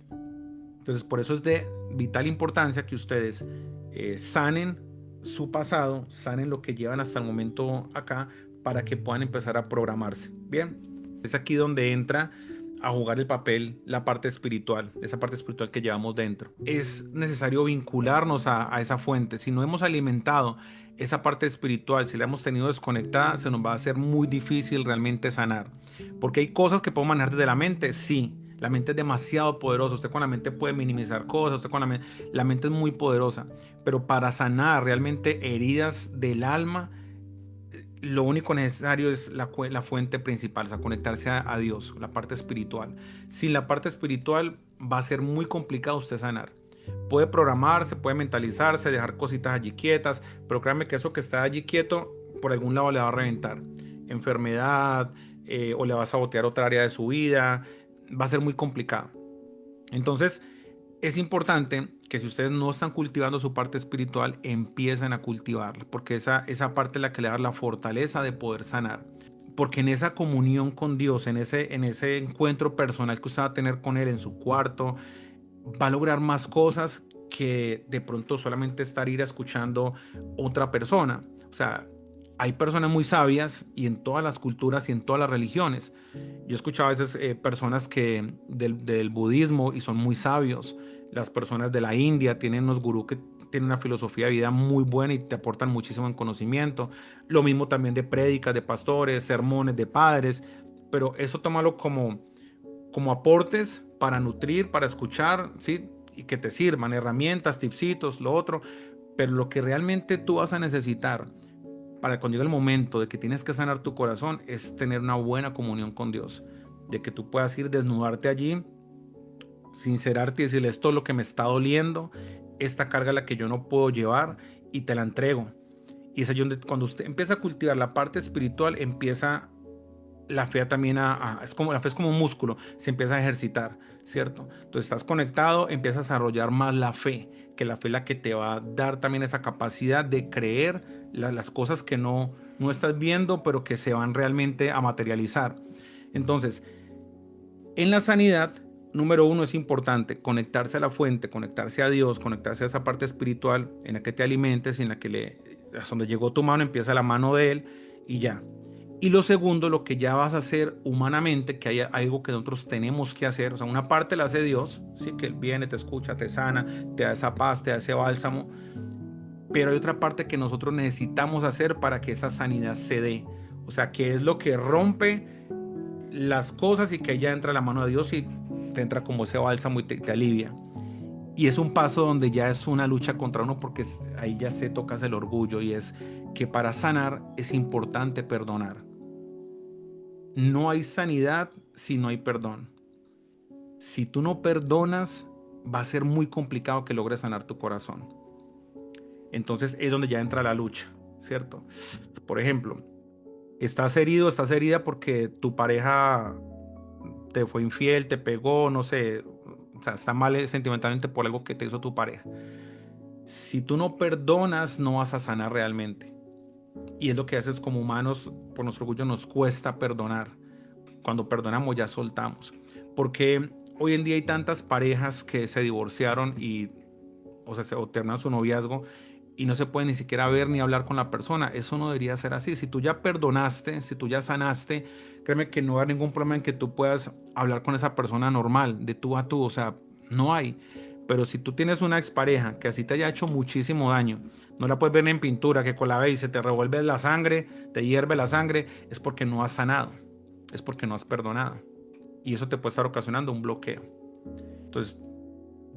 Entonces, por eso es de vital importancia que ustedes sanen su pasado, sanen lo que llevan hasta el momento acá, para que puedan empezar a programarse. Bien, es aquí donde entra a jugar el papel la parte espiritual, esa parte espiritual que llevamos dentro. Es necesario vincularnos a esa fuente. Si no hemos alimentado esa parte espiritual, si la hemos tenido desconectada, se nos va a hacer muy difícil realmente sanar. Porque hay cosas que podemos manejar desde la mente, sí. La mente es demasiado poderosa. Usted con la mente puede minimizar cosas. Usted con la mente es muy poderosa. Pero para sanar realmente heridas del alma, lo único necesario es la fuente principal, o sea, conectarse a Dios, la parte espiritual. Sin la parte espiritual va a ser muy complicado usted sanar. Puede programarse, puede mentalizarse, dejar cositas allí quietas, pero créanme que eso que está allí quieto, por algún lado le va a reventar. Enfermedad, o le va a sabotear otra área de su vida, va a ser muy complicado. Entonces, es importante que si ustedes no están cultivando su parte espiritual, empiecen a cultivarla, porque esa parte es la que le da la fortaleza de poder sanar. Porque en esa comunión con Dios, en ese encuentro personal que usted va a tener con Él en su cuarto, va a lograr más cosas que de pronto solamente ir escuchando otra persona. O sea, hay personas muy sabias y en todas las culturas y en todas las religiones. Yo he escuchado a veces personas que del budismo y son muy sabios. Las personas de la India tienen unos gurús que tienen una filosofía de vida muy buena y te aportan muchísimo en conocimiento. Lo mismo también de prédicas, de pastores, sermones de padres. Pero eso tómalo como aportes para nutrir, para escuchar, ¿sí? Y que te sirvan herramientas, tipsitos, lo otro. Pero lo que realmente tú vas a necesitar para cuando llegue el momento de que tienes que sanar tu corazón es tener una buena comunión con Dios. De que tú puedas ir, desnudarte allí, sincerarte y decirle: esto es lo que me está doliendo, esta carga es la que yo no puedo llevar y te la entrego. Y es allí donde, cuando usted empieza a cultivar la parte espiritual, empieza la fe también es como, la fe es como un músculo, se empieza a ejercitar, ¿cierto? Entonces estás conectado, empiezas a desarrollar más la fe, que la fe es la que te va a dar también esa capacidad de creer las cosas que no estás viendo, pero que se van realmente a materializar. Entonces, en la sanidad, número uno, es importante conectarse a la fuente, conectarse a Dios, conectarse a esa parte espiritual en la que te alimentes y en la que hasta donde llegó tu mano empieza la mano de Él y ya. Y lo segundo, lo que ya vas a hacer humanamente, que hay algo que nosotros tenemos que hacer. O sea, una parte la hace Dios, sí, que Él viene, te escucha, te sana, te da esa paz, te da ese bálsamo. Pero hay otra parte que nosotros necesitamos hacer para que esa sanidad se dé. O sea, que es lo que rompe las cosas y que ya entra la mano de Dios y te entra como ese bálsamo y te alivia. Y es un paso donde ya es una lucha contra uno porque ahí ya se tocas el orgullo y es que para sanar es importante perdonar. No hay sanidad si no hay perdón. Si tú no perdonas, va a ser muy complicado que logres sanar tu corazón. Entonces es donde ya entra la lucha, ¿cierto? Por ejemplo, estás herido, estás herida porque tu pareja te fue infiel, te pegó, no sé, o sea, está mal sentimentalmente por algo que te hizo tu pareja. Si tú no perdonas, no vas a sanar realmente. Y es lo que haces como humanos, por nuestro orgullo nos cuesta perdonar. Cuando perdonamos ya soltamos. Porque hoy en día hay tantas parejas que se divorciaron y, o sea, o terminan su noviazgo y no se puede ni siquiera ver ni hablar con la persona. Eso no debería ser así. Si tú ya perdonaste, si tú ya sanaste, créeme que no hay ningún problema en que tú puedas hablar con esa persona normal, de tú a tú. O sea, no hay. Pero si tú tienes una expareja que así te haya hecho muchísimo daño, no la puedes ver en pintura, que con la vez se te revuelve la sangre, te hierve la sangre, es porque no has sanado, es porque no has perdonado. Y eso te puede estar ocasionando un bloqueo. Entonces,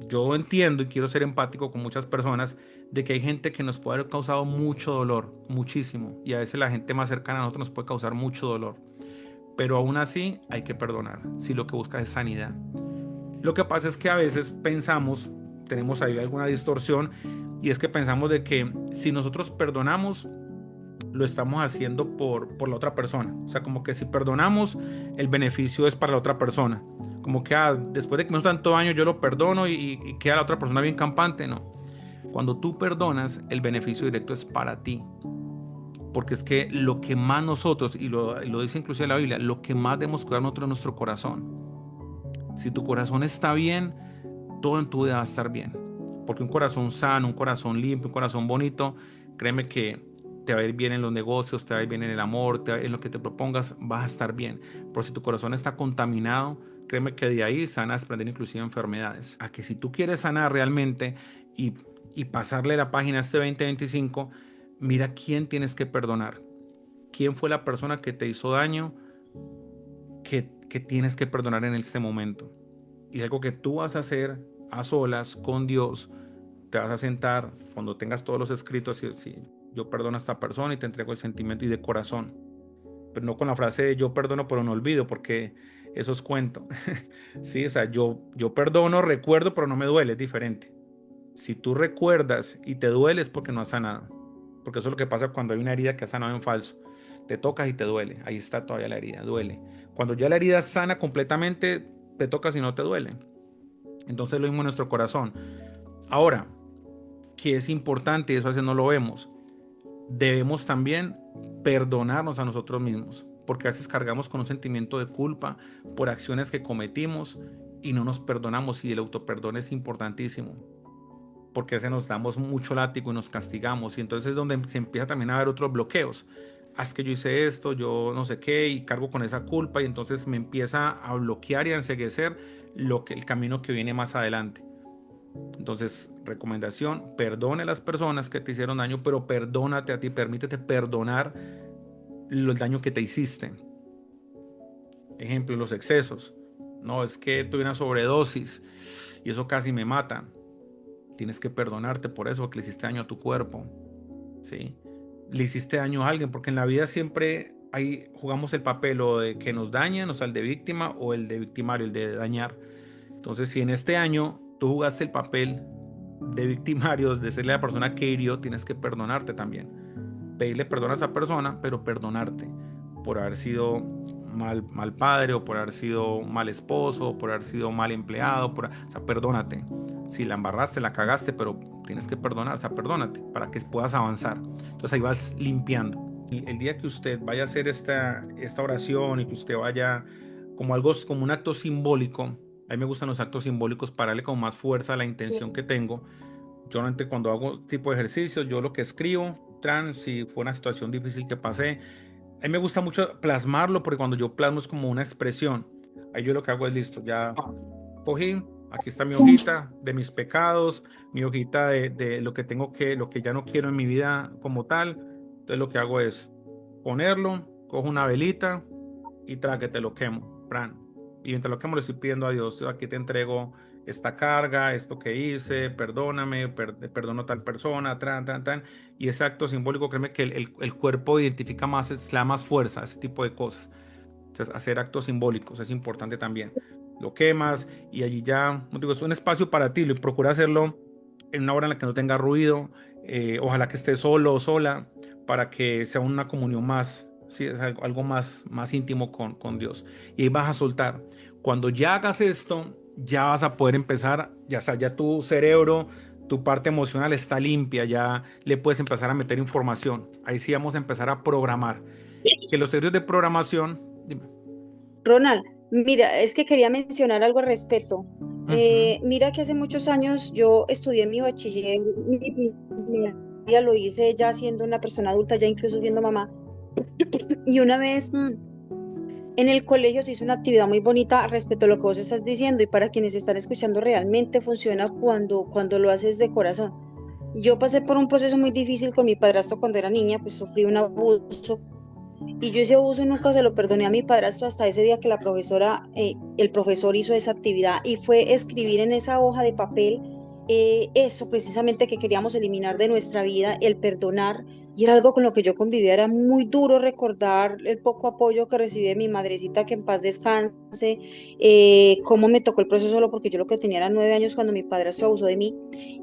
yo entiendo y quiero ser empático con muchas personas de que hay gente que nos puede haber causado mucho dolor, muchísimo, y a veces la gente más cercana a nosotros nos puede causar mucho dolor, pero aún así hay que perdonar si lo que buscas es sanidad. Lo que pasa es que a veces pensamos, tenemos ahí alguna distorsión, y es que pensamos de que si nosotros perdonamos, lo estamos haciendo por la otra persona. O sea, como que si perdonamos, el beneficio es para la otra persona. Como que después de que me hizo tanto daño, yo lo perdono y queda la otra persona bien campante. No. Cuando tú perdonas, el beneficio directo es para ti. Porque es que lo que más nosotros, y lo dice inclusive la Biblia, lo que más debemos cuidar nosotros es nuestro corazón. Si tu corazón está bien, todo en tu vida va a estar bien. Porque un corazón sano, un corazón limpio, un corazón bonito, créeme que te va a ir bien en los negocios, te va a ir bien en el amor, en lo que te propongas, vas a estar bien. Pero si tu corazón está contaminado, créeme que de ahí se van a desprender inclusive enfermedades. A que si tú quieres sanar realmente y, y pasarle la página a este 2025, mira quién tienes que perdonar. ¿Quién fue la persona que te hizo daño que tienes que perdonar en este momento? Y es algo que tú vas a hacer a solas con Dios. Te vas a sentar cuando tengas todos los escritos y si yo perdono a esta persona y te entrego el sentimiento y de corazón. Pero no con la frase de yo perdono pero no olvido, porque eso es cuento. Sí, o sea, yo perdono, recuerdo, pero no me duele, es diferente. Si tú recuerdas y te duele es porque no has sanado. Porque eso es lo que pasa cuando hay una herida que has sanado en falso. Te tocas y te duele. Ahí está todavía la herida, duele. Cuando ya la herida sana completamente, te tocas y no te duele. Entonces lo mismo en nuestro corazón. Ahora, que es importante, y eso a veces no lo vemos, debemos también perdonarnos a nosotros mismos, porque a veces cargamos con un sentimiento de culpa por acciones que cometimos y no nos perdonamos, y el autoperdón es importantísimo, porque a veces nos damos mucho látigo y nos castigamos, y entonces es donde se empieza también a haber otros bloqueos. Haz que yo hice esto, yo no sé qué, y cargo con esa culpa, y entonces me empieza a bloquear y a enceguecer el camino que viene más adelante. Entonces, recomendación, perdone a las personas que te hicieron daño, pero perdónate a ti, permítete perdonar el daño que te hiciste. Ejemplo, los excesos. No, es que tuve una sobredosis y eso casi me mata. Tienes que perdonarte por eso, que le hiciste daño a tu cuerpo. ¿Sí? Le hiciste daño a alguien, porque en la vida siempre jugamos el papel o de que nos dañan, o sea, el de víctima o el de victimario, el de dañar. Entonces, si en este año tú jugaste el papel de victimarios, de serle a la persona que hirió, tienes que perdonarte también. Pedirle perdón a esa persona, pero perdonarte por haber sido mal padre, o por haber sido mal esposo, o por haber sido mal empleado. O sea, perdónate. Si la embarraste, la cagaste, pero tienes que perdonar, o sea, perdónate para que puedas avanzar. Entonces ahí vas limpiando. Y el día que usted vaya a hacer esta oración y que usted vaya como algo, como un acto simbólico, a mí me gustan los actos simbólicos para darle como más fuerza a la intención que tengo. Yo normalmente cuando hago tipo de ejercicios, yo lo que escribo, si fue una situación difícil que pasé, A mí me gusta mucho plasmarlo porque cuando yo plasmo es como una expresión. Ahí yo lo que hago es listo, ya cogí, aquí está mi hojita de mis pecados, mi hojita de lo que tengo lo que ya no quiero en mi vida como tal. Entonces lo que hago es ponerlo, cojo una velita y que te lo quemo, Fran. Y mientras lo quemo le estoy pidiendo a Dios, aquí te entrego esta carga, esto que hice, perdóname, perdono a tal persona, tan. Y ese acto simbólico, créeme que el cuerpo identifica más, le da más fuerza a ese tipo de cosas. Entonces, hacer actos simbólicos es importante también. Lo quemas y allí ya, no digo, es un espacio para ti, procura hacerlo en una hora en la que no tenga ruido, ojalá que estés solo o sola, para que sea una comunión más, sí, es algo más íntimo con Dios. Y ahí vas a soltar. Cuando ya hagas esto, ya vas a poder empezar, ya, o sea, ya tu cerebro, tu parte emocional está limpia, ya le puedes empezar a meter información. Ahí sí vamos a empezar a programar. Que los ejercicios de programación, dime. Ronald, mira, es que quería mencionar algo al respecto. Ujú. Mira que hace muchos años yo estudié mi bachiller, mi primaria lo hice ya siendo una persona adulta, ya incluso siendo mamá. Y una vez en el colegio se hizo una actividad muy bonita respecto a lo que vos estás diciendo y para quienes están escuchando realmente funciona cuando lo haces de corazón. Yo pasé por un proceso muy difícil con mi padrastro cuando era niña, pues sufrí un abuso y yo ese abuso nunca se lo perdoné a mi padrastro hasta ese día que el profesor hizo esa actividad y fue escribir en esa hoja de papel eso precisamente que queríamos eliminar de nuestra vida, el perdonar. Y era algo con lo que yo convivía, era muy duro recordar el poco apoyo que recibí de mi madrecita, que en paz descanse, cómo me tocó el proceso solo porque yo lo que tenía era 9 años cuando mi padrastro abusó de mí.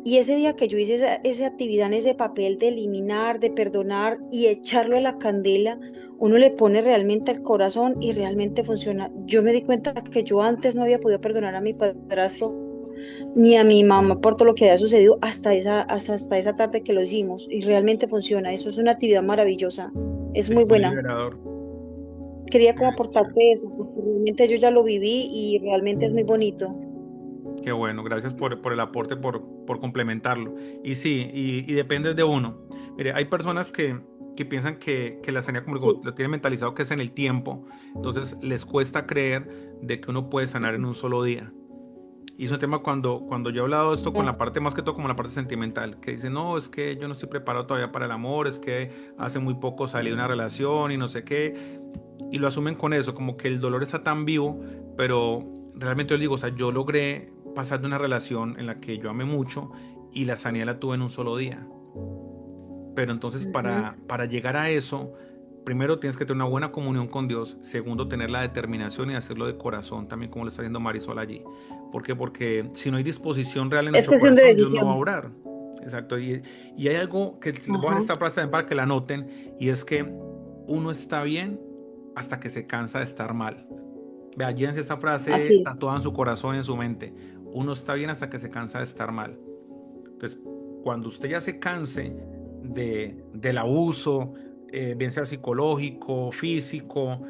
Y ese día que yo hice esa actividad en ese papel de eliminar, de perdonar y echarlo a la candela, uno le pone realmente al corazón y realmente funciona. Yo me di cuenta que yo antes no había podido perdonar a mi padrastro ni a mi mamá por todo lo que había sucedido hasta esa tarde que lo hicimos y realmente funciona. Eso es una actividad maravillosa, es Sí, muy muy buena. liberador. Quería como Chévere, chévere. aportarte eso, porque realmente yo ya lo viví y realmente es muy bonito. Qué bueno, gracias por el aporte, por complementarlo. Y sí, y depende de uno. Mire, hay personas que piensan que la sanidad, como Sí, lo tienen mentalizado, que es en el tiempo. Entonces les cuesta creer de que uno puede sanar en un solo día. Y es un tema cuando yo he hablado de esto con la parte, más que todo como la parte sentimental, que dicen, no, es que yo no estoy preparado todavía para el amor, es que hace muy poco salí de una relación y no sé qué. Y lo asumen con eso, como que el dolor está tan vivo, pero realmente yo digo, o sea, yo logré pasar de una relación en la que yo amé mucho y la sanidad la tuve en un solo día. Pero entonces ujú, para llegar a eso, primero tienes que tener una buena comunión con Dios, segundo tener la determinación y hacerlo de corazón, también como lo está haciendo Marisol allí. ¿Por qué? Porque si no hay disposición real en es nuestro cuestión de corazón, Dios no va a decisión. obrar. Exacto. Y hay algo que les voy a dar Ajá, esta frase también para que la noten, y es que uno está bien hasta que se cansa de estar mal. Vea, llévense esta frase así es. tatuada en su corazón y en su mente. Uno está bien hasta que se cansa de estar mal. Entonces, cuando usted ya se canse del abuso, bien sea psicológico, físico,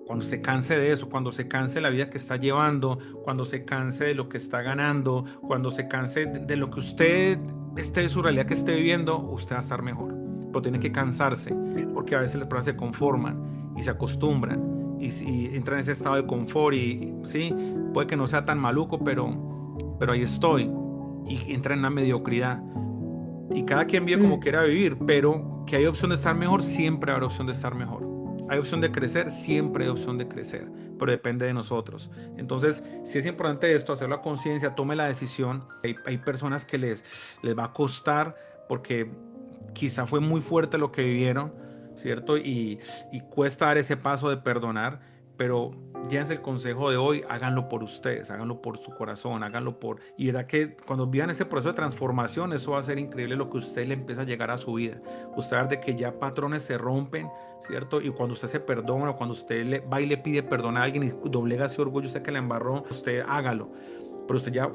cuando se canse de eso, cuando se canse de la vida que está llevando, cuando se canse de lo que está ganando, cuando se canse de lo que usted esté, su realidad que esté viviendo, usted va a estar mejor. Pero tiene que cansarse, porque a veces las personas se conforman y se acostumbran y entran en ese estado de confort y sí, puede que no sea tan maluco, pero ahí estoy y entra en una mediocridad. Y cada quien vive como Mm. quiera vivir, pero que hay opción de estar mejor, siempre habrá opción de estar mejor. Hay opción de crecer, siempre hay opción de crecer, pero depende de nosotros. Entonces, si es importante esto, hacerlo a conciencia, tome la decisión. Hay personas que les va a costar porque quizá fue muy fuerte lo que vivieron, ¿cierto? Y cuesta dar ese paso de perdonar, pero llévense el consejo de hoy, háganlo por ustedes, háganlo por su corazón, háganlo por... Y verá que cuando vivan ese proceso de transformación, eso va a ser increíble lo que usted le empieza a llegar a su vida. Usted va a ver de que ya patrones se rompen, ¿cierto? Y cuando usted se perdona, cuando usted va y le pide perdón a alguien y doblega ese orgullo, usted que le embarró, usted hágalo. Pero usted ya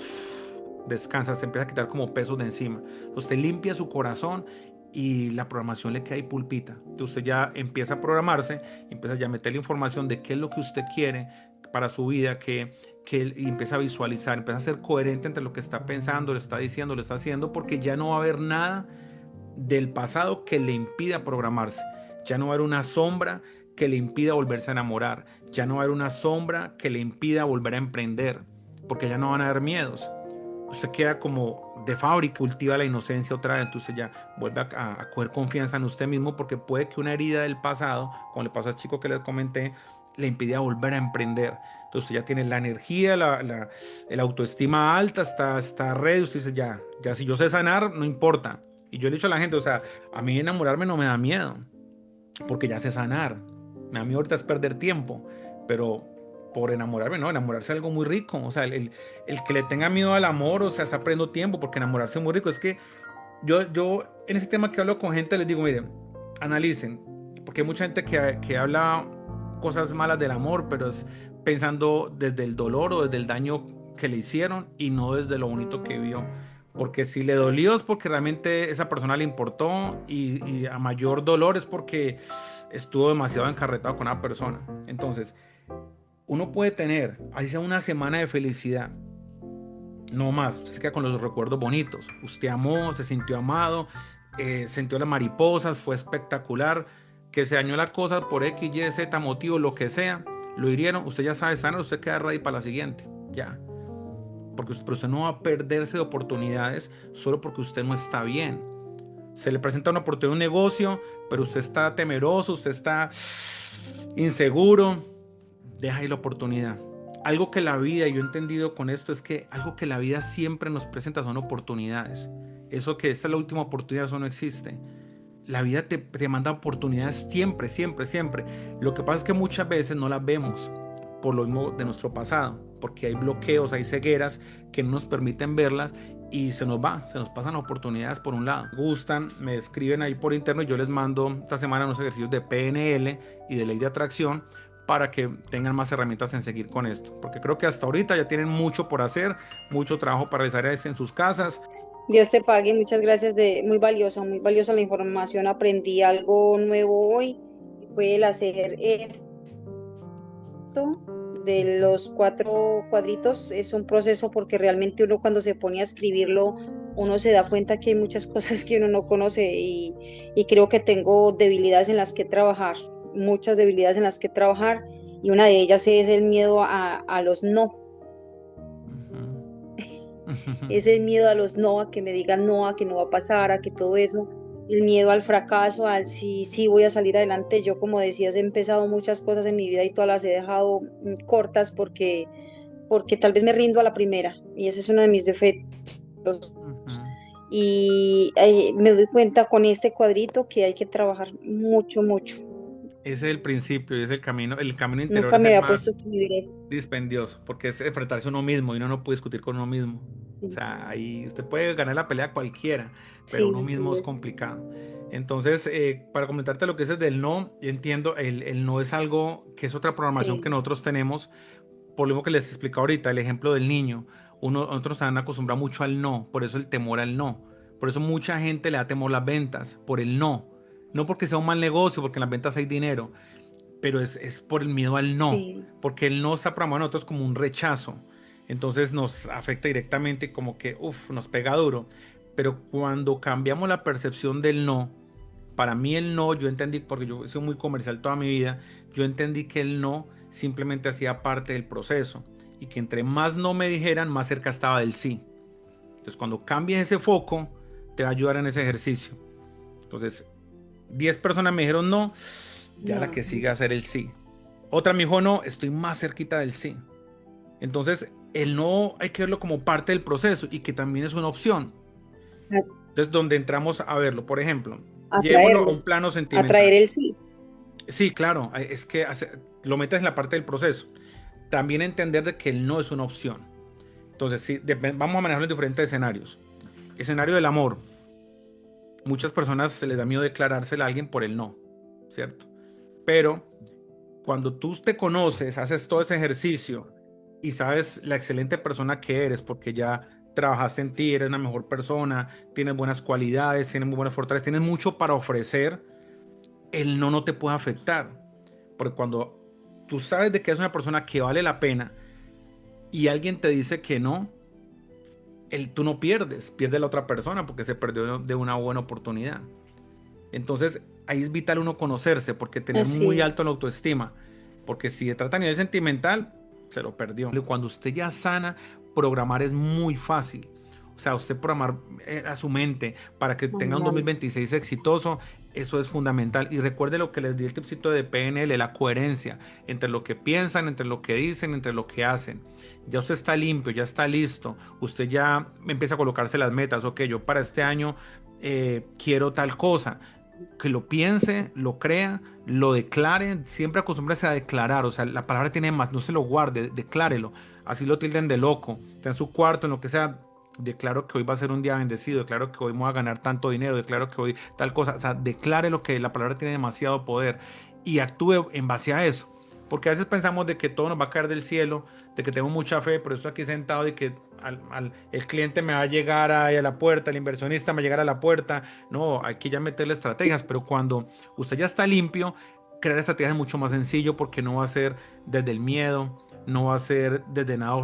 descansa, se empieza a quitar como pesos de encima. Usted limpia su corazón y la programación le queda ahí pulpita. Entonces usted ya empieza a programarse, empieza ya a meter la información de qué es lo que usted quiere para su vida, y empieza a visualizar, empieza a ser coherente entre lo que está pensando, le está diciendo, le está haciendo, porque ya no va a haber nada del pasado que le impida programarse. Ya no va a haber una sombra que le impida volverse a enamorar. Ya no va a haber una sombra que le impida volver a emprender, porque ya no van a haber miedos. Usted queda como de fábrica, cultiva la inocencia otra vez, entonces ya vuelve a coger confianza en usted mismo, porque puede que una herida del pasado, como le pasó al chico que les comenté, le impidía volver a emprender. Entonces usted ya tiene la energía, el autoestima alta, está ready, usted dice, ya si yo sé sanar, no importa. Y yo le he dicho a la gente, o sea, a mí enamorarme no me da miedo, porque ya sé sanar. A mí ahorita es perder tiempo, pero por enamorarme, no, enamorarse es algo muy rico. O sea, el que le tenga miedo al amor, o sea, está perdiendo tiempo, porque enamorarse es muy rico. Es que yo en ese tema que hablo con gente les digo, miren, analicen, porque hay mucha gente que habla cosas malas del amor, pero es pensando desde el dolor o desde el daño que le hicieron y no desde lo bonito que vio. Porque si le dolió es porque realmente esa persona le importó y a mayor dolor es porque estuvo demasiado encarretado con una persona. Entonces, uno puede tener, así sea una semana de felicidad, no más, usted se queda con los recuerdos bonitos. Usted amó, se sintió amado, sintió las mariposas, fue espectacular, que se dañó la cosa por X, Y, Z motivo, lo que sea, lo hirieron, usted ya sabe sanar, usted queda ready para la siguiente, ya. Porque pero usted no va a perderse de oportunidades solo porque usted no está bien. Se le presenta una oportunidad, un negocio, pero usted está temeroso, usted está inseguro, deja ahí la oportunidad. Algo que la vida, yo he entendido con esto, es que algo que la vida siempre nos presenta son oportunidades. Eso que esta es la última oportunidad, eso no existe. La vida te manda oportunidades siempre, siempre, siempre. Lo que pasa es que muchas veces no las vemos por lo mismo de nuestro pasado, porque hay bloqueos, hay cegueras que no nos permiten verlas y se nos pasan oportunidades por un lado. Gustan, me escriben ahí por interno y yo les mando esta semana unos ejercicios de PNL y de ley de atracción para que tengan más herramientas en seguir con esto, porque creo que hasta ahorita ya tienen mucho por hacer, mucho trabajo para realizar en sus casas. Dios te pague, muchas gracias, muy valiosa la información. Aprendí algo nuevo hoy, fue el hacer esto de los 4 cuadritos. Es un proceso porque realmente uno cuando se pone a escribirlo, uno se da cuenta que hay muchas cosas que uno no conoce y creo que tengo debilidades en las que trabajar, muchas debilidades en las que trabajar y una de ellas es el miedo a los no. Ese miedo a los no, a que me digan no, a que no va a pasar, a que todo eso, el miedo al fracaso, al sí, sí voy a salir adelante. Yo, como decías, he empezado muchas cosas en mi vida y todas las he dejado cortas porque tal vez me rindo a la primera y ese es uno de mis defectos. Y me doy cuenta con este cuadrito que hay que trabajar mucho, mucho. Ese es el principio y es el camino interior Nunca es me el había puesto a más escribir eso. dispendioso, porque es enfrentarse a uno mismo y uno no puede discutir con uno mismo. O Sí, sea, ahí usted puede ganar la pelea cualquiera, pero uno sí, mismo sí es es. complicado. Entonces, para comentarte lo que es del no, yo entiendo, el no es algo que es otra programación que Sí, nosotros tenemos, por lo mismo que les explico ahorita, el ejemplo del niño. Nosotros se han acostumbrado mucho al no, por eso el temor al no. Por eso mucha gente le da temor las ventas, por el no. No porque sea un mal negocio, porque en las ventas hay dinero, pero es por el miedo al no, sí, porque el no está programado a nosotros como un rechazo, entonces nos afecta directamente como que, uff, nos pega duro, pero cuando cambiamos la percepción del no, para mí el no, yo entendí, porque yo he sido muy comercial toda mi vida, yo entendí que el no simplemente hacía parte del proceso y que entre más no me dijeran, más cerca estaba del sí. Entonces cuando cambies ese foco, te va a ayudar en ese ejercicio. Entonces, 10 personas me dijeron no, ya la no. que sigue a ser el sí. Otra me dijo no, estoy más cerquita del sí. Entonces, el no hay que verlo como parte del proceso y que también es una opción. Entonces, donde entramos a verlo, por ejemplo, llevémoslo a Atraerlo, un plano sentimental. atraer el sí. Sí, claro, es que lo metes en la parte del proceso. También entender de que el no es una opción. Entonces, sí, vamos a manejarlo en diferentes escenarios. Escenario del amor. Muchas personas se les da miedo declarárselo a alguien por el no, ¿cierto? Pero cuando tú te conoces, haces todo ese ejercicio y sabes la excelente persona que eres, porque ya trabajaste en ti, eres una mejor persona, tienes buenas cualidades, tienes muy buenas fortalezas, tienes mucho para ofrecer, el no te puede afectar. Porque cuando tú sabes de que es una persona que vale la pena y alguien te dice que no, tú no pierdes, pierde la otra persona porque se perdió de una buena oportunidad. Entonces, ahí es vital uno conocerse, porque tener Así muy es. alto la autoestima, porque si se trata a nivel sentimental, se lo perdió. Cuando usted ya sana, programar es muy fácil. O sea, usted programar a su mente para que tenga un Genial. 2026 exitoso, eso es fundamental. Y recuerde lo que les di el tipcito de PNL, la coherencia entre lo que piensan, entre lo que dicen, entre lo que hacen. Ya usted está limpio, ya está listo. Usted ya empieza a colocarse las metas. Ok, yo para este año quiero tal cosa, que lo piense, lo crea, lo declare, siempre acostúmbrese a declarar, o sea, la palabra tiene más, no se lo guarde, declárelo, así lo tilden de loco, está en su cuarto, en lo que sea, declaro que hoy va a ser un día bendecido, declaro que hoy me voy a ganar tanto dinero, declaro que hoy tal cosa, o sea, declare lo que la palabra tiene demasiado poder y actúe en base a eso. Porque a veces pensamos de que todo nos va a caer del cielo, de que tengo mucha fe, por eso aquí sentado y que el cliente me va a llegar ahí a la puerta, el inversionista me va a llegar a la puerta. No, hay que ya meterle estrategias, pero cuando usted ya está limpio, crear estrategias es mucho más sencillo porque no va a ser desde el miedo, no va a ser desde nada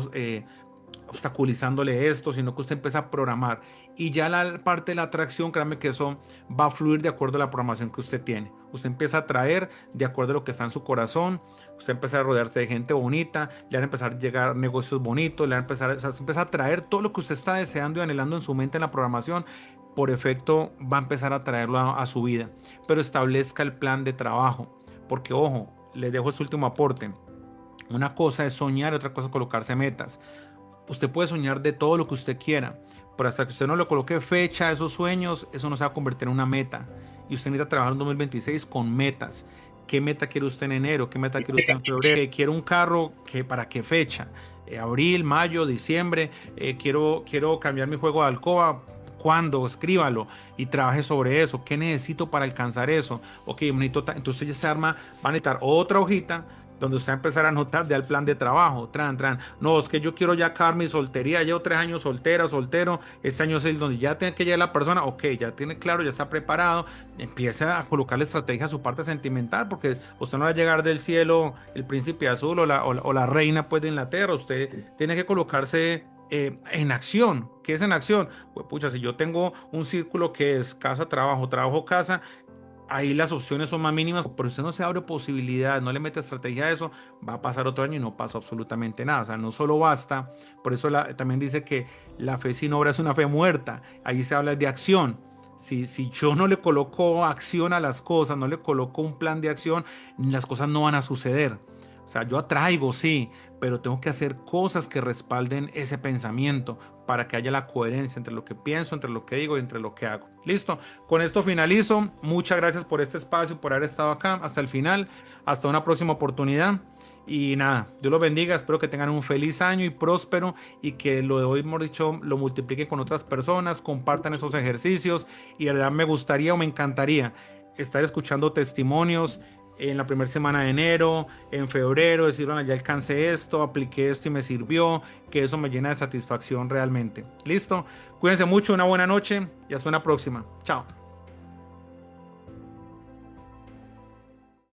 obstaculizándole esto, sino que usted empieza a programar. Y ya la parte de la atracción, créanme que eso va a fluir de acuerdo a la programación que usted tiene. Usted empieza a atraer de acuerdo a lo que está en su corazón, usted empieza a rodearse de gente bonita, le van a empezar a llegar negocios bonitos, le van a empezar, o sea, se empieza a atraer todo lo que usted está deseando y anhelando en su mente en la programación. Por efecto, va a empezar a traerlo a su vida. Pero establezca el plan de trabajo. Porque, ojo, les dejo este último aporte. Una cosa es soñar, otra cosa es colocarse metas. Usted puede soñar de todo lo que usted quiera, pero hasta que usted no le coloque fecha a esos sueños, eso no se va a convertir en una meta. Y usted necesita trabajar en 2026 con metas. ¿Qué meta quiere usted en enero? ¿Qué meta quiere usted en febrero? ¿Quiere un carro? ¿Para qué fecha? Abril, mayo, diciembre. Quiero cambiar mi juego de alcoba. ¿Cuándo? Escríbalo y trabaje sobre eso. ¿Qué necesito para alcanzar eso? Ok, entonces ya se arma, va a necesitar otra hojita donde usted va a empezar a anotar ya el plan de trabajo. No, es que yo quiero ya acabar mi soltería. Llevo 3 años soltera, soltero. Este año es el donde ya tiene que llegar la persona. Ok, ya tiene claro, ya está preparado. Empieza a colocarle estrategia a su parte sentimental, porque usted no va a llegar del cielo el príncipe azul o la reina pues de Inglaterra. Usted tiene que colocarse en acción. ¿Qué es en acción? Pues pucha, si yo tengo un círculo que es casa, trabajo, trabajo, casa, ahí las opciones son más mínimas, pero usted no se abre posibilidades, no le mete estrategia a eso, va a pasar otro año y no pasa absolutamente nada. O sea, no solo basta, por eso también dice que la fe sin obra es una fe muerta. Ahí se habla de acción. Si yo no le coloco acción a las cosas, no le coloco un plan de acción, las cosas no van a suceder. O sea, yo atraigo, sí, pero tengo que hacer cosas que respalden ese pensamiento para que haya la coherencia entre lo que pienso, entre lo que digo y entre lo que hago. Listo, con esto finalizo. Muchas gracias por este espacio, por haber estado acá hasta el final. Hasta una próxima oportunidad. Y nada, Dios los bendiga. Espero que tengan un feliz año y próspero y que lo de hoy, hemos dicho, lo multipliquen con otras personas, compartan esos ejercicios. Y de verdad me gustaría o me encantaría estar escuchando testimonios en la primera semana de enero, en febrero, decir, bueno, ya alcancé esto, apliqué esto y me sirvió, que eso me llena de satisfacción realmente. Listo, cuídense mucho, una buena noche y hasta una próxima. Chao.